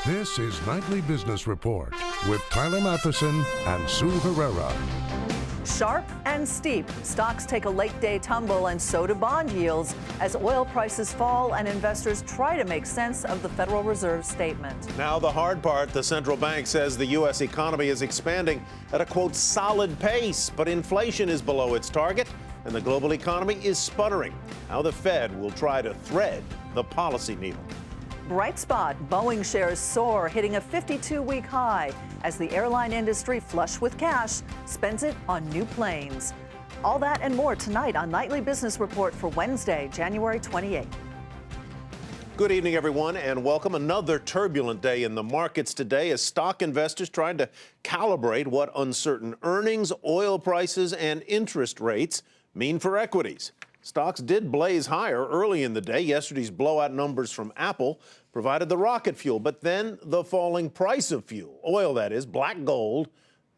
This is Nightly Business Report with Tyler Matheson and Sue Herrera. Sharp and steep. Stocks take a late day tumble, and so do bond yields as oil prices fall and investors try to make sense of the Federal Reserve statement. Now the hard part, the central bank says the U.S. economy is expanding at a, quote, solid pace, but inflation is below its target and the global economy is sputtering. How the Fed will try to thread the policy needle. Bright spot, Boeing shares soar, hitting a 52-week high as the airline industry, flush with cash, spends it on new planes. All that and more tonight on Nightly Business Report for Wednesday, January 28th. Good evening, everyone, and welcome. Another turbulent day in the markets today as stock investors trying to calibrate what uncertain earnings, oil prices, and interest rates mean for equities. Stocks did blaze higher early in the day. Yesterday's blowout numbers from Apple provided the rocket fuel, but then the falling price of fuel, oil that is, black gold,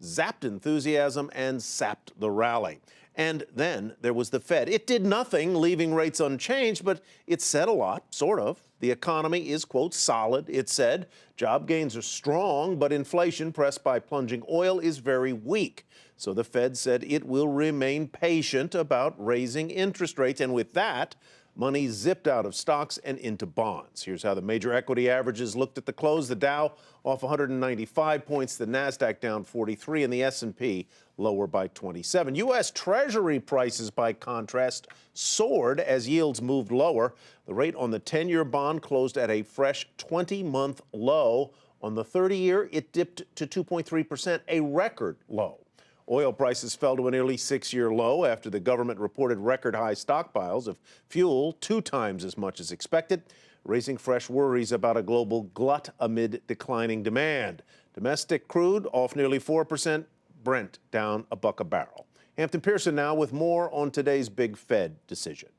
zapped enthusiasm and sapped the rally. And then there was the Fed. It did nothing, leaving rates unchanged, but it said a lot, sort of. The economy is, quote, solid, it said. Job gains are strong, but inflation, pressed by plunging oil, is very weak. So the Fed said it will remain patient about raising interest rates. And with that, money zipped out of stocks and into bonds. Here's how the major equity averages looked at the close. The Dow off 195 points, the Nasdaq down 43, and the S&P lower by 27. U.S. Treasury prices, by contrast, soared as yields moved lower. The rate on the 10-year bond closed at a fresh 20-month low. On the 30-year, it dipped to 2.3%, a record low. Oil prices fell to a nearly 6-year low after the government reported record-high stockpiles of fuel, 2 times as much as expected, raising fresh worries about a global glut amid declining demand. Domestic crude off nearly 4%, Brent down $1 a barrel. Hampton Pearson now with more on today's big Fed decision.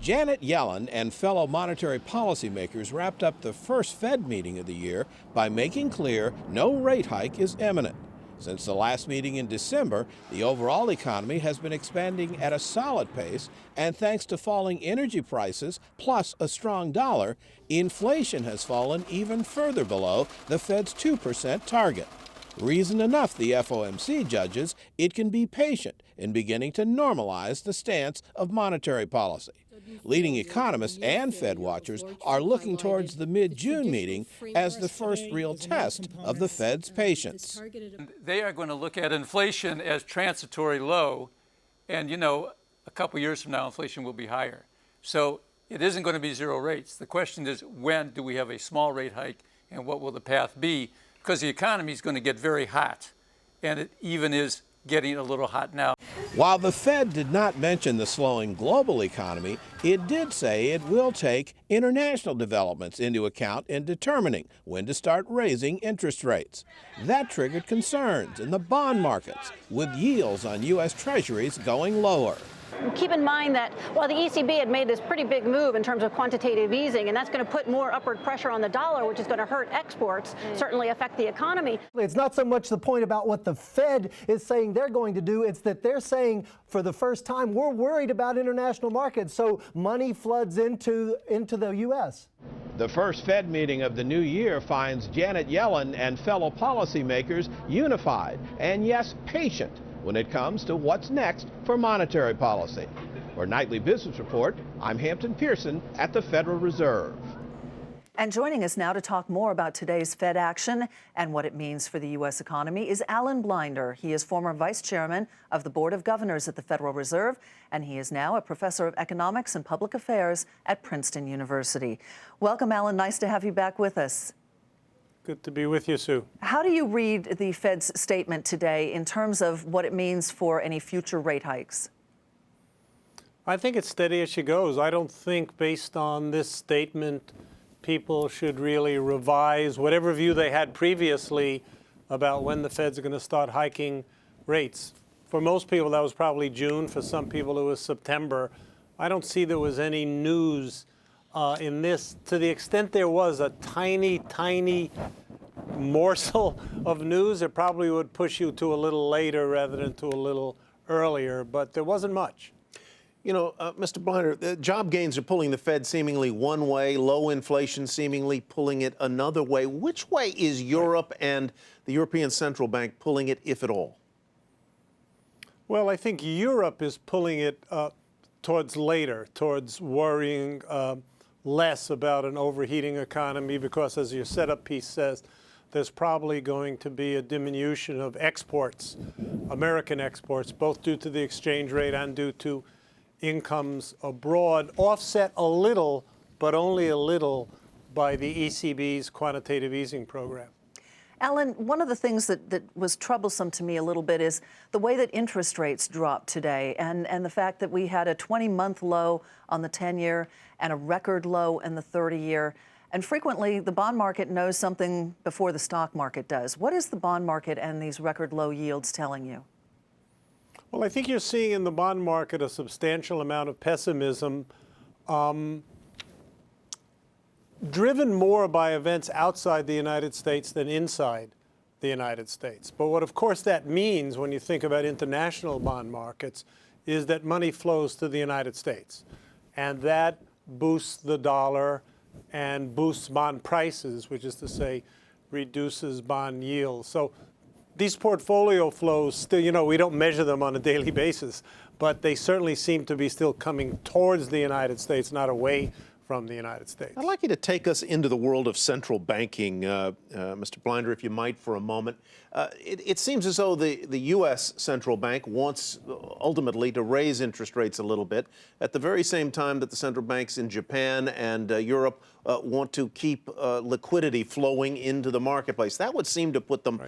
Janet Yellen and fellow monetary policymakers wrapped up the first Fed meeting of the year by making clear no rate hike is imminent. Since the last meeting in December, the overall economy has been expanding at a solid pace, and thanks to falling energy prices plus a strong dollar, inflation has fallen even further below the Fed's 2% target. Reason enough, the FOMC judges, it can be patient in beginning to normalize the stance of monetary policy. Leading economists and Fed watchers are looking towards the mid-June meeting as the first real test of the Fed's patience. They are going to look at inflation as transitory low, and a couple years from now, inflation will be higher. So it isn't going to be zero rates. The question is, when do we have a small rate hike, and what will the path be? Because the economy is going to get very hot, and it even is getting a little hot now. While the Fed did not mention the slowing global economy, it did say it will take international developments into account in determining when to start raising interest rates. That triggered concerns in the bond markets, with yields on U.S. Treasuries going lower. Keep in mind that while the ECB had made this pretty big move in terms of quantitative easing, and that's going to put more upward pressure on the dollar, which is going to hurt exports, certainly affect the economy. It's not so much the point about what the Fed is saying they're going to do, it's that they're saying for the first time we're worried about international markets, so money floods into the U.S. The first Fed meeting of the new year finds Janet Yellen and fellow policymakers unified and, yes, patient when it comes to what's next for monetary policy. For Nightly Business Report, I'm Hampton Pearson at the Federal Reserve. And joining us now to talk more about today's Fed action and what it means for the U.S. economy is Alan Blinder. He is former vice chairman of the Board of Governors at the Federal Reserve, and he is now a professor of economics and public affairs at Princeton University. Welcome, Alan. Nice to have you back with us. Good to be with you, Sue. How do you read the Fed's statement today in terms of what it means for any future rate hikes? I think it's steady as she goes. I don't think, based on this statement, people should really revise whatever view they had previously about when the Fed's going to start hiking rates. For most people, that was probably June. For some people, it was September. I don't see there was any news in this. To the extent there was a tiny, tiny morsel of news, it probably would push you to a little later rather than to a little earlier, but there wasn't much. You know, Mr. Blinder, the job gains are pulling the Fed seemingly one way, low inflation seemingly pulling it another way. Which way is Europe and the European Central Bank pulling it, if at all? Well, I think Europe is pulling it towards worrying less about an overheating economy because, as your setup piece says, there's probably going to be a diminution of exports, American exports, both due to the exchange rate and due to incomes abroad, offset a little, but only a little, by the ECB's quantitative easing program. Alan, one of the things that was troublesome to me a little bit is the way that interest rates dropped today and the fact that we had a 20-month low on the 10-year and a record low in the 30-year. And frequently, the bond market knows something before the stock market does. What is the bond market and these record low yields telling you? Well, I think you're seeing in the bond market a substantial amount of pessimism, driven more by events outside the United States than inside the United States. But what, of course, that means when you think about international bond markets is that money flows to the United States. And that boosts the dollar and boosts bond prices, which is to say, reduces bond yields. So these portfolio flows still, you know, we don't measure them on a daily basis, but they certainly seem to be still coming towards the United States, not away from the United States. I'd like you to take us into the world of central banking, Mr. Blinder, if you might, for a moment. It seems as though the U.S. central bank wants ultimately to raise interest rates a little bit at the very same time that the central banks in Japan and Europe want to keep liquidity flowing into the marketplace. That would seem to put them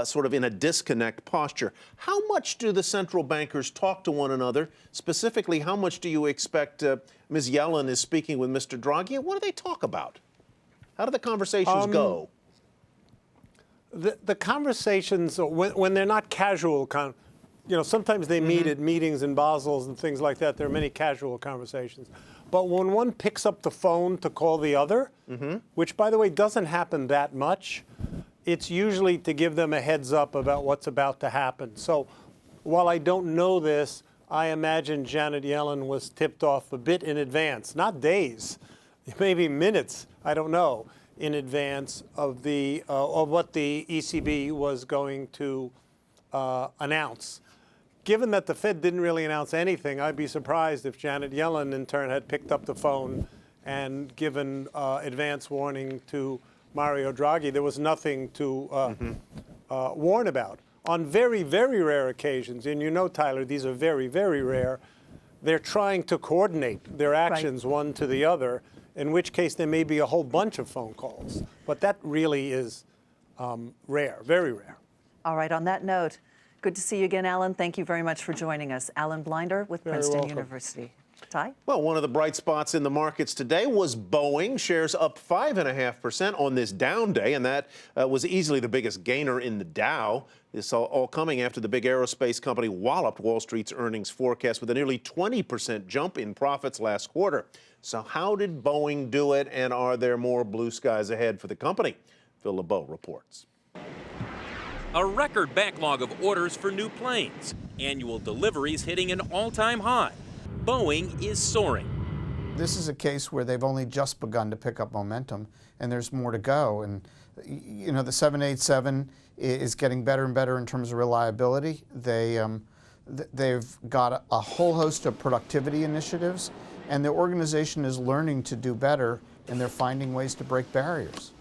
sort of in a disconnect posture. How much do the central bankers talk to one another? Specifically, how much do you expect Ms. Yellen is speaking with Mr. Draghi? What do they talk about? How do the conversations go? The conversations, when they're not casual, you know, sometimes they meet at meetings in Basel and things like that. There are many casual conversations. But when one picks up the phone to call the other, which, by the way, doesn't happen that much, it's usually to give them a heads up about what's about to happen. So while I don't know this, I imagine Janet Yellen was tipped off a bit in advance, not days, maybe minutes, I don't know, in advance of what the ECB was going to announce. Given that the Fed didn't really announce anything, I'd be surprised if Janet Yellen, in turn, had picked up the phone and given advance warning to Mario Draghi. There was nothing to warn about. On very, very rare occasions, and you know, Tyler, these are very, very rare, they're trying to coordinate their actions one to the other, in which case there may be a whole bunch of phone calls. But that really is rare, very rare. All right, on that note, good to see you again, Alan. Thank you very much for joining us. Alan Blinder with Princeton University. Ty? Well, one of the bright spots in the markets today was Boeing. Shares up 5.5% on this down day, and that was easily the biggest gainer in the Dow. This all coming after the big aerospace company walloped Wall Street's earnings forecast with a nearly 20% jump in profits last quarter. So how did Boeing do it, and are there more blue skies ahead for the company? Phil LeBeau reports. A record backlog of orders for new planes. Annual deliveries hitting an all-time high. Boeing is soaring. This is a case where they've only just begun to pick up momentum, and there's more to go. And you know, the 787 is getting better and better in terms of reliability. They've got a whole host of productivity initiatives, and the organization is learning to do better, and they're finding ways to break barriers.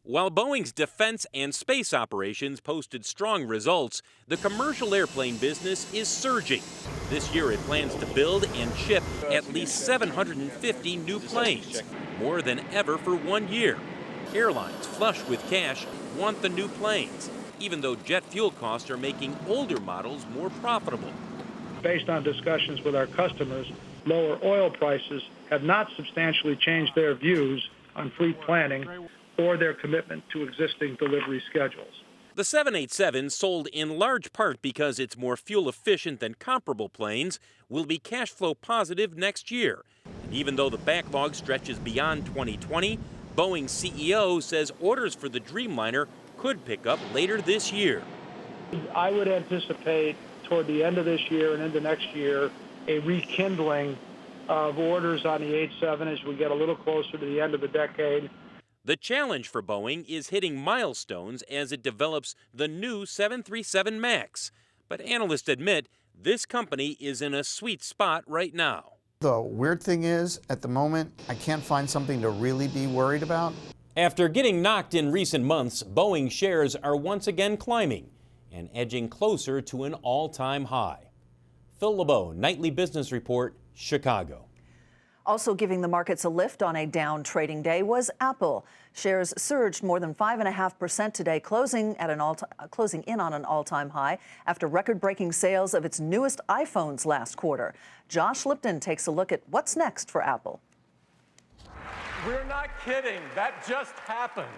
While Boeing's defense and space operations posted strong results, the commercial airplane business is surging. This year it plans to build and ship at least 750 new planes, more than ever for 1 year. Airlines flush with cash want the new planes, even though jet fuel costs are making older models more profitable. Based on discussions with our customers, lower oil prices have not substantially changed their views on fleet planning or their commitment to existing delivery schedules. The 787, sold in large part because it's more fuel efficient than comparable planes, will be cash flow positive next year. And even though the backlog stretches beyond 2020, Boeing's CEO says orders for the Dreamliner could pick up later this year. I would anticipate toward the end of this year and into next year a rekindling of orders on the 787 as we get a little closer to the end of the decade. The challenge for Boeing is hitting milestones as it develops the new 737 MAX. But analysts admit this company is in a sweet spot right now. The weird thing is, at the moment, I can't find something to really be worried about. After getting knocked in recent months, Boeing shares are once again climbing and edging closer to an all-time high. Phil LeBeau, Nightly Business Report, Chicago. Also giving the markets a lift on a down trading day was Apple. Shares surged more than 5.5% today, closing in on an all-time high after record-breaking sales of its newest iPhones last quarter. Josh Lipton takes a look at what's next for Apple. We're not kidding. That just happened.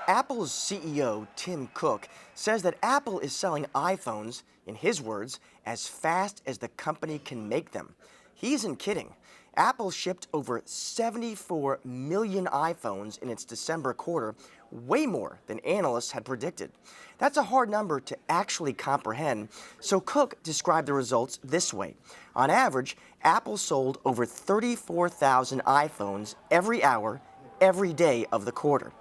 Apple's CEO, Tim Cook, says that Apple is selling iPhones, in his words, as fast as the company can make them. He isn't kidding. Apple shipped over 74 million iPhones in its December quarter, way more than analysts had predicted. That's a hard number to actually comprehend, so Cook described the results this way. On average, Apple sold over 34,000 iPhones every hour, every day of the quarter.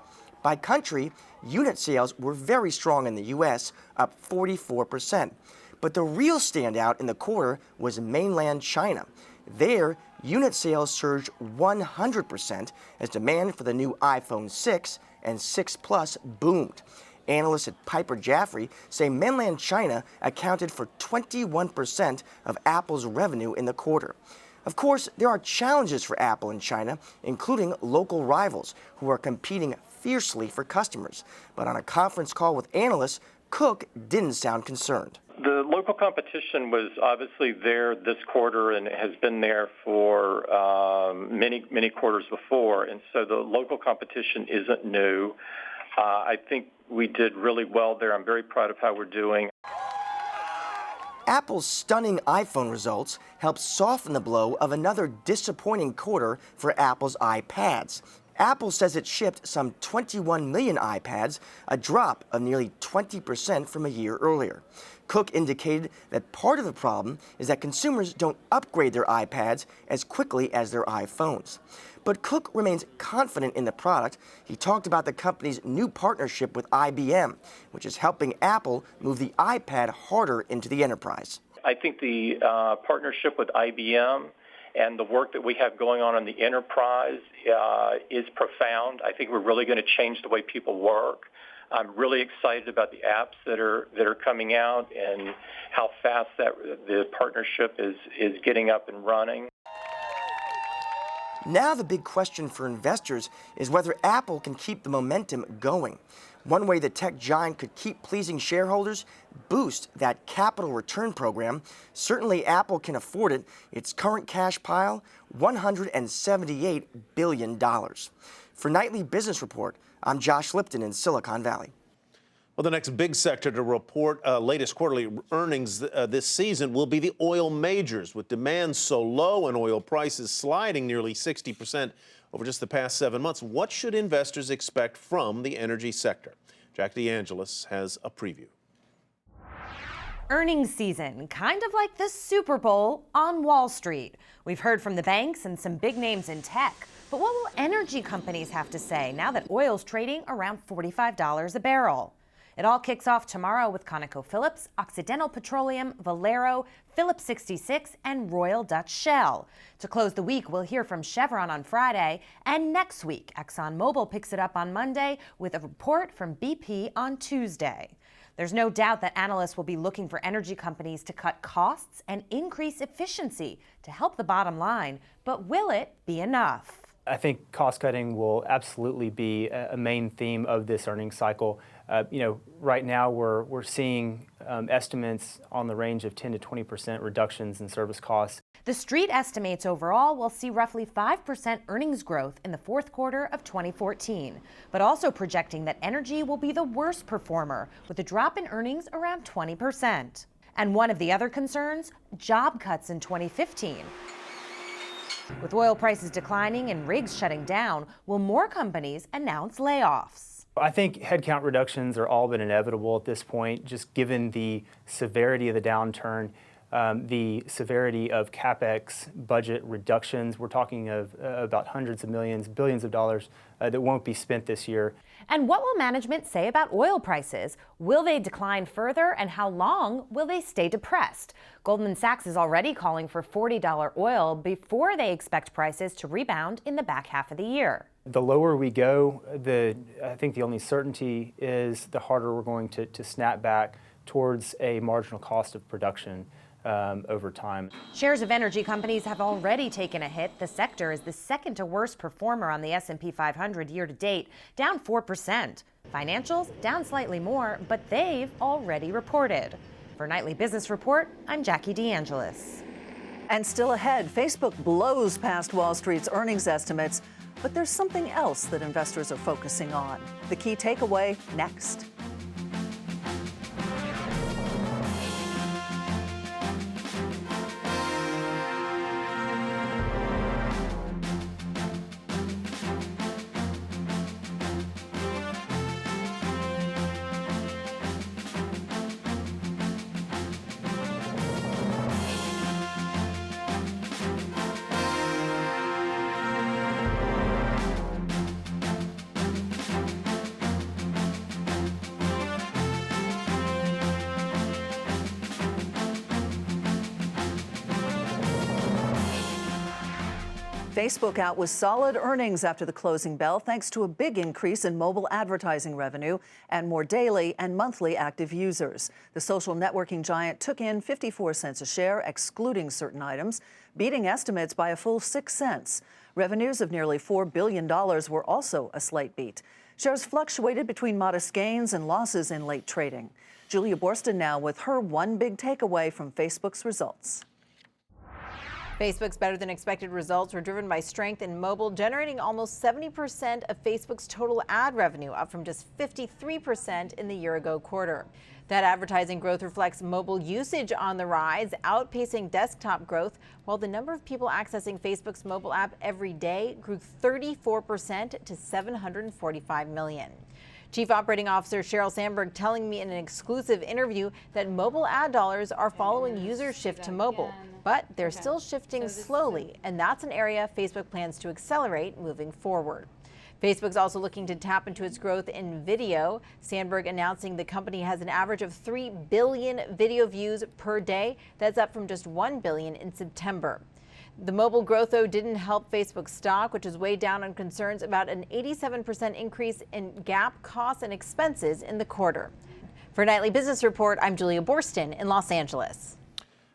By country, unit sales were very strong in the U.S., up 44%. But the real standout in the quarter was mainland China. There, unit sales surged 100% as demand for the new iPhone 6 and 6 Plus boomed. Analysts at Piper Jaffray say mainland China accounted for 21% of Apple's revenue in the quarter. Of course, there are challenges for Apple in China, including local rivals who are competing fiercely for customers. But on a conference call with analysts, Cook didn't sound concerned. The local competition was obviously there this quarter and has been there for many quarters before, and so the local competition isn't new. I think we did really well there. I'm very proud of how we're doing. Apple's stunning iPhone results helped soften the blow of another disappointing quarter for Apple's iPads. Apple says it shipped some 21 million iPads, a drop of nearly 20% from a year earlier. Cook indicated that part of the problem is that consumers don't upgrade their iPads as quickly as their iPhones. But Cook remains confident in the product. He talked about the company's new partnership with IBM, which is helping Apple move the iPad harder into the enterprise. I think the partnership with IBM and the work that we have going on in the enterprise is profound. I think we're really going to change the way people work. I'm really excited about the apps that are coming out and how fast that the partnership is getting up and running. Now the big question for investors is whether Apple can keep the momentum going. One way the tech giant could keep pleasing shareholders, boost that capital return program. Certainly Apple can afford it. Its current cash pile, $178 billion. For Nightly Business Report, I'm Josh Lipton in Silicon Valley. Well, the next big sector to report latest quarterly earnings this season will be the oil majors, with demand so low and oil prices sliding nearly 60% over just the past 7 months. What should investors expect from the energy sector? Jack DeAngelis has a preview. Earnings season, kind of like the Super Bowl on Wall Street. We've heard from the banks and some big names in tech. But what will energy companies have to say now that oil's trading around $45 a barrel? It all kicks off tomorrow with ConocoPhillips, Occidental Petroleum, Valero, Phillips 66, and Royal Dutch Shell. To close the week, we'll hear from Chevron on Friday, and next week, ExxonMobil picks it up on Monday with a report from BP on Tuesday. There's no doubt that analysts will be looking for energy companies to cut costs and increase efficiency to help the bottom line, but will it be enough? I think cost cutting will absolutely be a main theme of this earnings cycle. Right now we're seeing estimates on the range of 10 to 20% reductions in service costs. The Street estimates overall we'll see roughly 5% earnings growth in the fourth quarter of 2014, but also projecting that energy will be the worst performer with a drop in earnings around 20%. And one of the other concerns, job cuts in 2015. With oil prices declining and rigs shutting down, will more companies announce layoffs? I think headcount reductions are all but inevitable at this point, just given the severity of the downturn. the severity of CapEx budget reductions. We're talking of about hundreds of millions, billions of dollars that won't be spent this year. And what will management say about oil prices? Will they decline further, and how long will they stay depressed? Goldman Sachs is already calling for $40 oil before they expect prices to rebound in the back half of the year. The lower we go, I think the only certainty is the harder we're going to snap back towards a marginal cost of production over time. Shares of energy companies have already taken a hit. The sector is the second to worst performer on the S&P 500 year to date, down 4%. Financials down slightly more, but they've already reported. For Nightly Business Report, I'm Jackie DeAngelis. And still ahead, Facebook blows past Wall Street's earnings estimates, but there's something else that investors are focusing on. The key takeaway next. Facebook out with solid earnings after the closing bell, thanks to a big increase in mobile advertising revenue and more daily and monthly active users. The social networking giant took in 54 cents a share, excluding certain items, beating estimates by a full 6 cents. Revenues of nearly $4 billion were also a slight beat. Shares fluctuated between modest gains and losses in late trading. Julia Borston now with her one big takeaway from Facebook's results. Facebook's better than expected results were driven by strength in mobile, generating almost 70% of Facebook's total ad revenue, up from just 53% in the year-ago quarter. That advertising growth reflects mobile usage on the rise, outpacing desktop growth, while the number of people accessing Facebook's mobile app every day grew 34% to 745 million. Chief Operating Officer Sheryl Sandberg telling me in an exclusive interview that mobile ad dollars are following users' shift to mobile, but they're still shifting slowly, and that's an area Facebook plans to accelerate moving forward. Facebook's also looking to tap into its growth in video. Sandberg announcing the company has an average of 3 billion video views per day. That's up from just 1 billion in September. The mobile growth, though, didn't help Facebook stock, which is weighed down on concerns about an 87% increase in GAAP costs and expenses in the quarter. For Nightly Business Report, I'm Julia Borston in Los Angeles.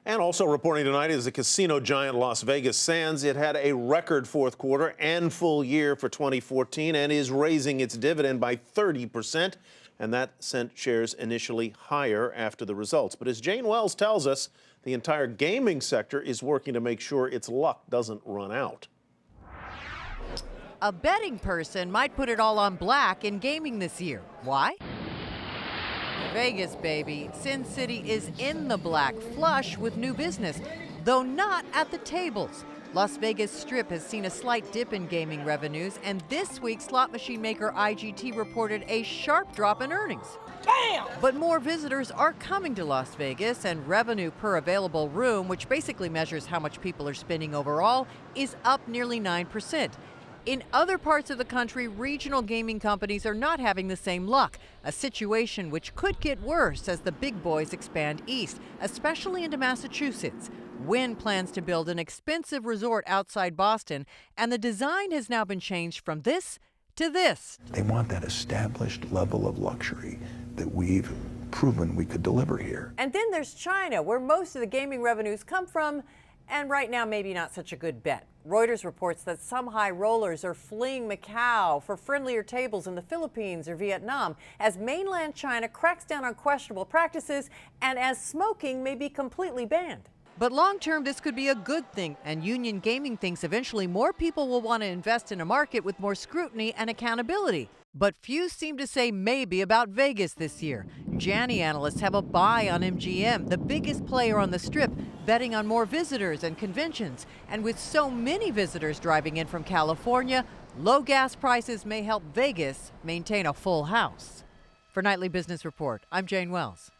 And also reporting tonight is the casino giant Las Vegas Sands. It had a record fourth quarter and full year for 2014 and is raising its dividend by 30%. And that sent shares initially higher after the results. But as Jane Wells tells us, the entire gaming sector is working to make sure its luck doesn't run out. A betting person might put it all on black in gaming this year. Why? Vegas, baby. Sin City is in the black, flush with new business, though not at the tables. Las Vegas Strip has seen a slight dip in gaming revenues, and this week slot machine maker IGT reported a sharp drop in earnings. Bam! But more visitors are coming to Las Vegas, and revenue per available room, which basically measures how much people are spending overall, is up nearly 9%. In other parts of the country, regional gaming companies are not having the same luck, a situation which could get worse as the big boys expand east, especially into Massachusetts. Wynn plans to build an expensive resort outside Boston, and the design has now been changed from this to this. They want that established level of luxury that we've proven we could deliver here. And then there's China, where most of the gaming revenues come from, and right now maybe not such a good bet. Reuters reports that some high rollers are fleeing Macau for friendlier tables in the Philippines or Vietnam as mainland China cracks down on questionable practices and as smoking may be completely banned. But long term, this could be a good thing, and Union Gaming thinks eventually more people will want to invest in a market with more scrutiny and accountability. But few seem to say maybe about Vegas this year. Janney analysts have a buy on MGM, the biggest player on the Strip, betting on more visitors and conventions. And with so many visitors driving in from California, low gas prices may help Vegas maintain a full house. For Nightly Business Report, I'm Jane Wells.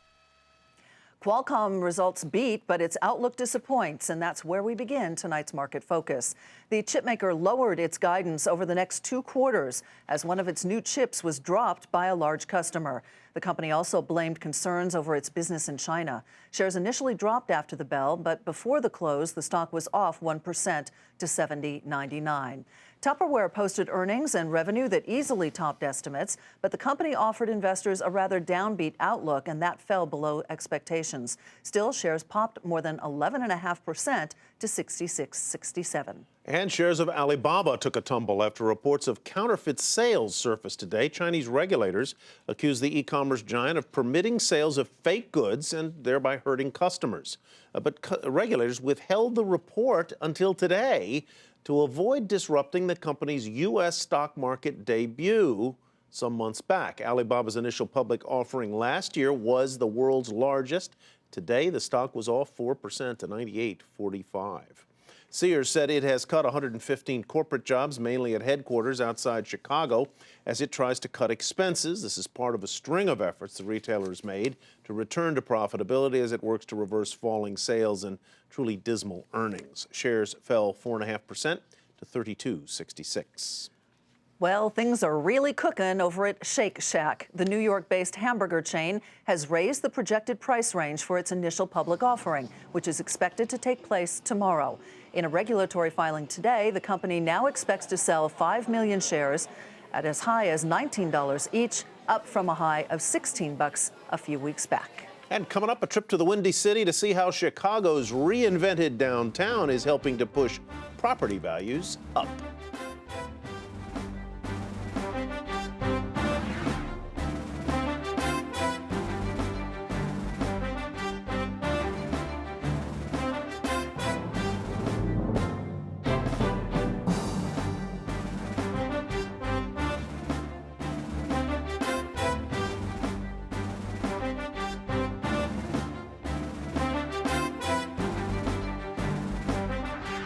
Qualcomm results beat, but its outlook disappoints, and that's where we begin tonight's market focus. The chipmaker lowered its guidance over the next 2 quarters as one of its new chips was dropped by a large customer. The company also blamed concerns over its business in China. Shares initially dropped after the bell, but before the close, the stock was off 1% to $70.99. Tupperware posted earnings and revenue that easily topped estimates, but the company offered investors a rather downbeat outlook, and that fell below expectations. Still, shares popped more than 11.5% to $66.67. And shares of Alibaba took a tumble after reports of counterfeit sales surfaced today. Chinese regulators accused the e-commerce giant of permitting sales of fake goods and thereby hurting customers. But regulators withheld the report until today to avoid disrupting the company's U.S. stock market debut some months back. Alibaba's initial public offering last year was the world's largest. Today, the stock was off 4% to $98.45. Sears said it has cut 115 corporate jobs, mainly at headquarters outside Chicago, as it tries to cut expenses. This is part of a string of efforts the retailer has made to return to profitability as it works to reverse falling sales and truly dismal earnings. Shares fell 4.5% to $32.66. Well, things are really cooking over at Shake Shack. The New York-based hamburger chain has raised the projected price range for its initial public offering, which is expected to take place tomorrow. In a regulatory filing today, the company now expects to sell 5 million shares at as high as $19 each, up from a high of $16 a few weeks back. And coming up, a trip to the Windy City to see how Chicago's reinvented downtown is helping to push property values up.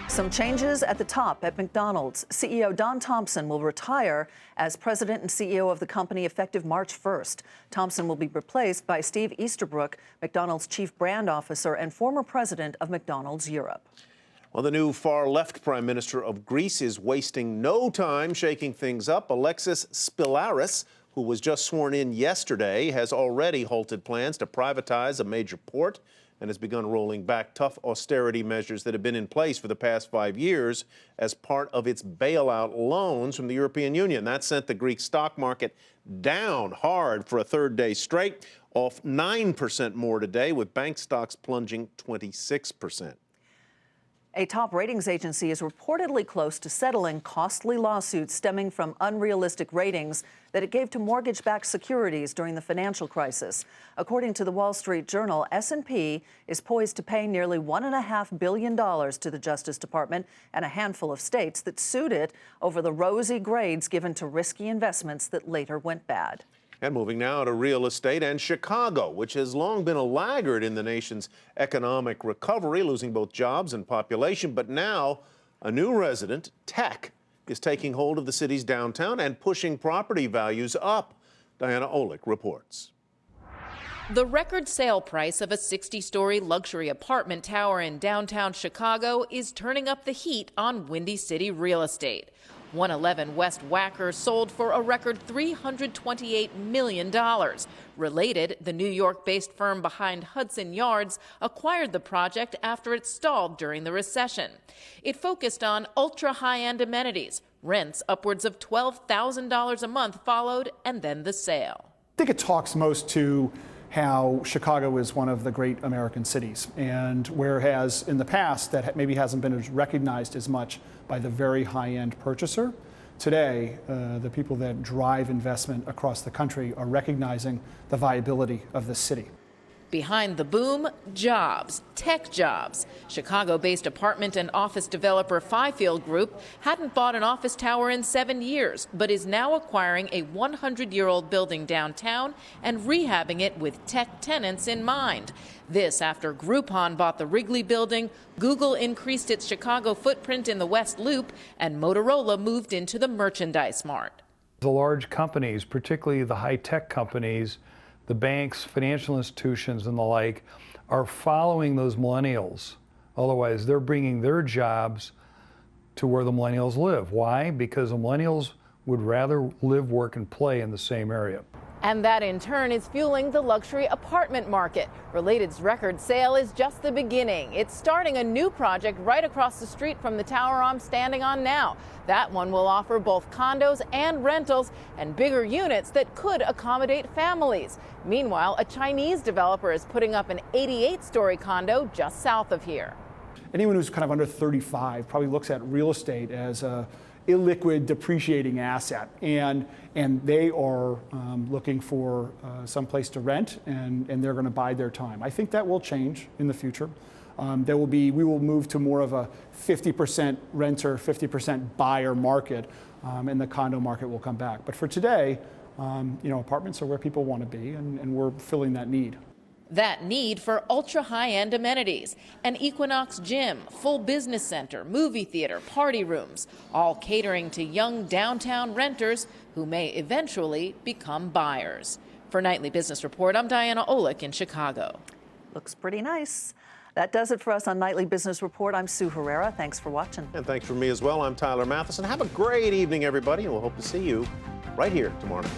Some changes at the top at McDonald's. CEO Don Thompson will retire as president and CEO of the company effective March 1st. Thompson will be replaced by Steve Easterbrook, McDonald's chief brand officer and former president of McDonald's Europe. Well, the new far-left prime minister of Greece is wasting no time shaking things up. Alexis Spilaris, who was just sworn in yesterday, has already halted plans to privatize a major port and has begun rolling back tough austerity measures that have been in place for the past 5 years as part of its bailout loans from the European Union. That sent the Greek stock market down hard for a third day straight, off 9% more today, with bank stocks plunging 26%. A top ratings agency is reportedly close to settling costly lawsuits stemming from unrealistic ratings that it gave to mortgage-backed securities during the financial crisis. According to the Wall Street Journal, S&P is poised to pay nearly $1.5 billion to the Justice Department and a handful of states that sued it over the rosy grades given to risky investments that later went bad. And moving now to real estate and Chicago, which has long been a laggard in the nation's economic recovery, losing both jobs and population. But now a new resident, tech, is taking hold of the city's downtown and pushing property values up. Diana Olick reports. The record sale price of a 60-story luxury apartment tower in downtown Chicago is turning up the heat on Windy City real estate. 111 West Wacker sold for a record $328 million. Related, the New York-based firm behind Hudson Yards acquired the project after it stalled during the recession. It focused on ultra-high-end amenities. Rents upwards of $12,000 a month followed, and then the sale. I think it talks most to how Chicago is one of the great American cities, and whereas in the past that maybe hasn't been recognized as much by the very high-end purchaser, today the people that drive investment across the country are recognizing the viability of the city. Behind the boom, jobs, tech jobs. Chicago-based apartment and office developer Fifield Group hadn't bought an office tower in 7 years, but is now acquiring a 100-year-old building downtown and rehabbing it with tech tenants in mind. This after Groupon bought the Wrigley building, Google increased its Chicago footprint in the West Loop, and Motorola moved into the Merchandise Mart. The large companies, particularly the high-tech companies, the banks, financial institutions, and the like, are following those millennials. Otherwise, they're bringing their jobs to where the millennials live. Why? Because the millennials would rather live, work, and play in the same area. And that in turn is fueling the luxury apartment market. Related's record sale is just the beginning. It's starting a new project right across the street from the tower I'm standing on now. That one will offer both condos and rentals and bigger units that could accommodate families. Meanwhile, a Chinese developer is putting up an 88-story condo just south of here. Anyone who's kind of under 35 probably looks at real estate as a illiquid depreciating asset, and they are looking for some place to rent, and they're going to bide their time. I think that will change in the future. We will move to more of a 50% renter, 50% buyer market, and the condo market will come back. But for today, apartments are where people want to be, and we're filling that need. That need for ultra high-end amenities, an Equinox gym, full business center, movie theater, party rooms, all catering to young downtown renters who may eventually become buyers. For Nightly Business Report, I'm Diana Olick in Chicago. Looks pretty nice. That does it for us on Nightly Business Report. I'm Sue Herrera. Thanks for watching. And thanks from me as well. I'm Tyler Mathisen. Have a great evening, everybody, and we'll hope to see you right here tomorrow night.